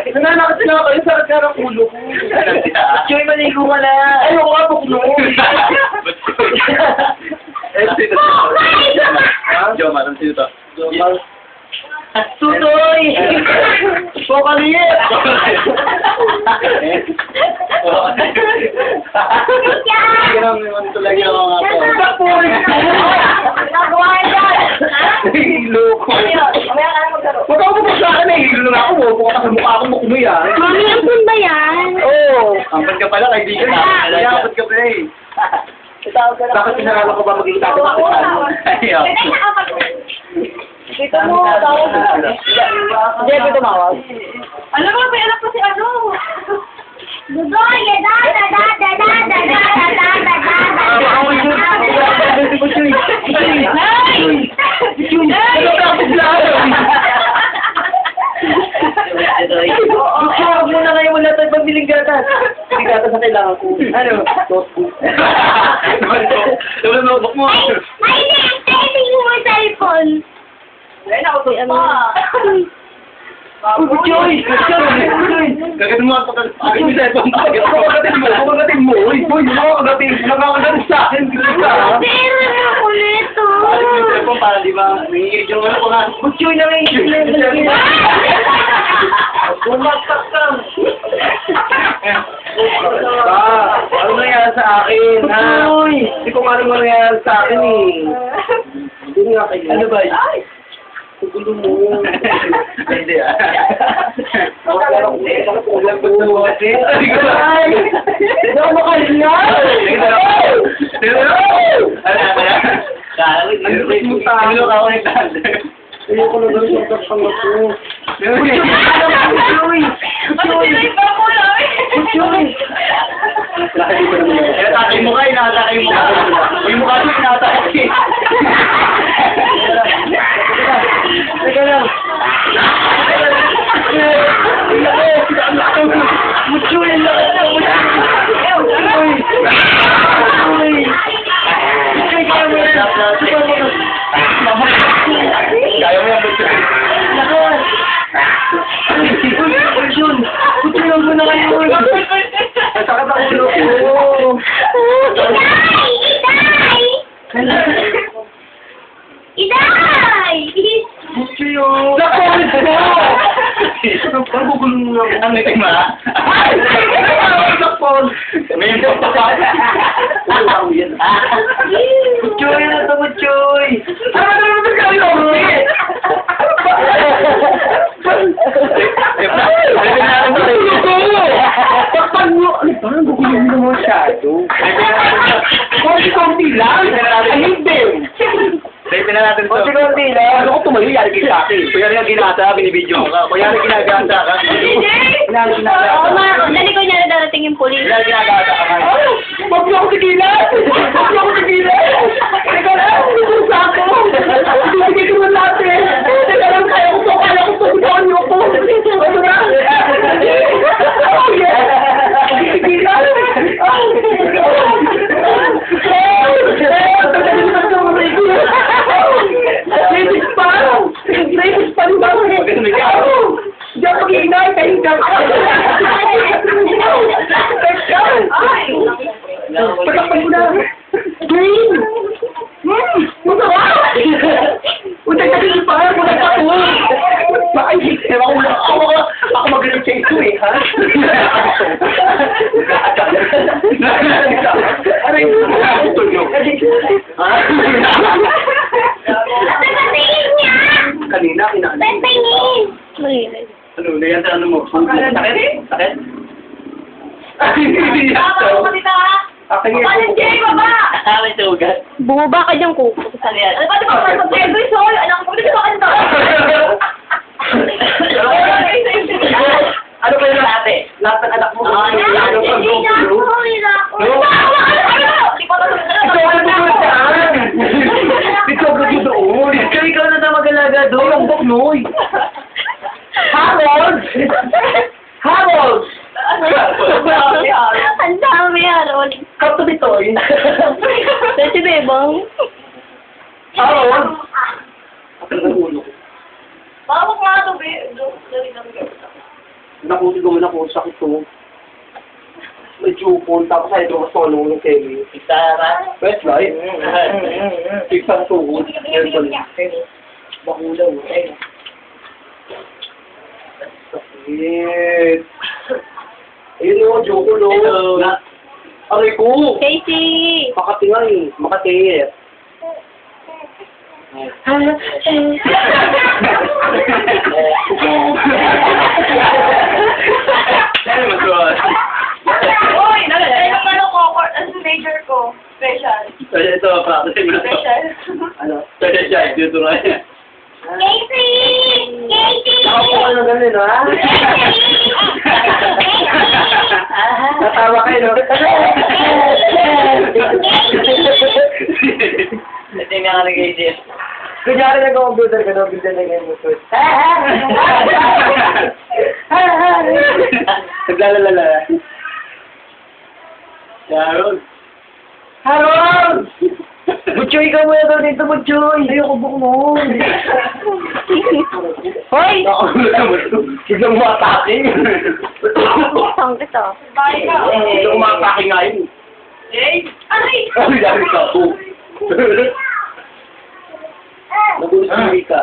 Nananakit sila ako, yung sarap ka ng ulo ko. Choy, maligo ka na. Ayoko ka pukno. Jomar, ano sino to? Jomar. Tutoy! Pokaliit! Kaya naman talaga ako nga po. Tapos! Nagawa yan! Hilo ko. Mamaya ka na maglaro. Huwag ako po sa akin eh. Hilo na ako. Huwag ka sa mukha akong mukno yan. Mami, ampun ba yan? Oo. Ampun ka pala, kaibigan. Ampun ka pala eh. Bakit pinaralo ko ba maging tatay sa kasal? Ayaw. Dito mo, tawag mo. Hindi ako tumawag. Alam mo, may anak ko si ano. Budoy, da da da da da da da da da Huwag mo na kayo wala tayo pagbiling gatas. Hindi gatas na kailangan ko. Ano? Notebook. Notebook mo. Ay, hindi mo mo cellphone. Ay, nakautos pa. Choy! Kagatin mo ako pag yung cellphone. Kumagatin mo. Uy, kumagatin. Nakakagatin sa akin. Pero na ako nito. Yung cellphone para di ba, nanginginig yung ano ko nga. Choy na rin. Bumaksak ka. Ano nangyari sa akin, ha? Hindi ko nga alam ano nangyari sa akin, eh. Hindi nga kayo. Ano ba? Tugulo mo. Hindi ah. Ulang gusto mo kasi. Ay! Hindi ako makahinga! Ayoko na gano'n yung kapsangat ko. Tatay mo kayo, nakatay mo ka. Yung mukha doon, nakatay. Teka lang. Muchoy, ang lakas na. Muchoy, kaya mo yan. Kaya mo yan, Butchoy. Lakas. Muchoy, Muchoy, huwag mo na kayo. Sakit ang ulo ko. Iday! Muchoy, oh. Lakas mo. Ang gugulong mo lang. Ang ngiting ma. Ay! Lakpon! May yung pa. Muchoy, ano ito, Muchoy? Ano ba naman kayo? Takpan mo! Ano ba? Ang gugulong mo masyado. Konti-konti lang. Ay, hindi. Tapin na natin to. Konti-konti lang. Ano ko tumayo? Yari kayo sa akin. Kuya rin ang ginata, binibidyo ka. Kuya rin ginagata ka. Oo nga, dali ko niya na darating yung pulis. Kuya rin ginagata ka. Huwag niyo ako tigilan! Huwag niyo ako tigilan! Teka lang! Gusto ako! Bibigay ko na natin! Teka lang! Kaya ko to! Kaya ko to! Bitawan niyo ako! Ano na? Oh, yeah! Tigilan! Ladies pa! Ladies pa rin ba? Hindi ako mag-iinay! Kayo ka! Pagkapan mo na! Green! Masarap! Unay sabihin pa! Unay pa ko! Baka ewan ko lang ako magaling sa ito eh, ha? Aray! Tulog! Ha? Kanina, kinaan. Pepengin! Ano, nayan sa ano mo? Sakit? Sakit? Hindi Akin nga Paano Jay, baba? May sugat. Bumaba ka dyan, kuko. Ano ba, di ba, sa Jay, soy? Anak ko, dito ka kanta. ano ba yung lahat eh? Lahat ng anak mo? Hindi na ako, hindi na ako. Di pa Ikaw ang bukod saan? Ikaw ang doon. Ikaw na na mag-alaga doon. Ang buknoy. Harold! Harold! Ang dami, Harold. Come to the toy. Si Bebang. Harold! Ang ulo ko. Bawak nga ito, Nakuti ko sakit to. May jupon, tapos hydroxol ng semi. Isara. Westlife? Isang tuhod. Bakulaw. Sakit. Ayun o, jupon o. Hello. Aray ko! Casey! Makati nga eh. Makati eh. Ano mo to? Uy! Anong ano ko? Ano major ko? Special. Ito, practice mo na to. Special. Ano? Pwede siya, dito na yan. Casey! Casey! Nakapo ka na ganun, ha? Natawa kayo, no? Ito yung nga nag-isip. Kunyari nag-computer ka, no? Bigyan na ganyan mo. Naglalalala. Sharon. Harold! Butchoy ka muna daw dito, Butchoy! Ayoko bukmon! Hoy! Biglang umatake. Saan ito? Bye ka. Biglang umatake nga yun. Jay! Aray! Ay, dami ka po. Nagulis ka.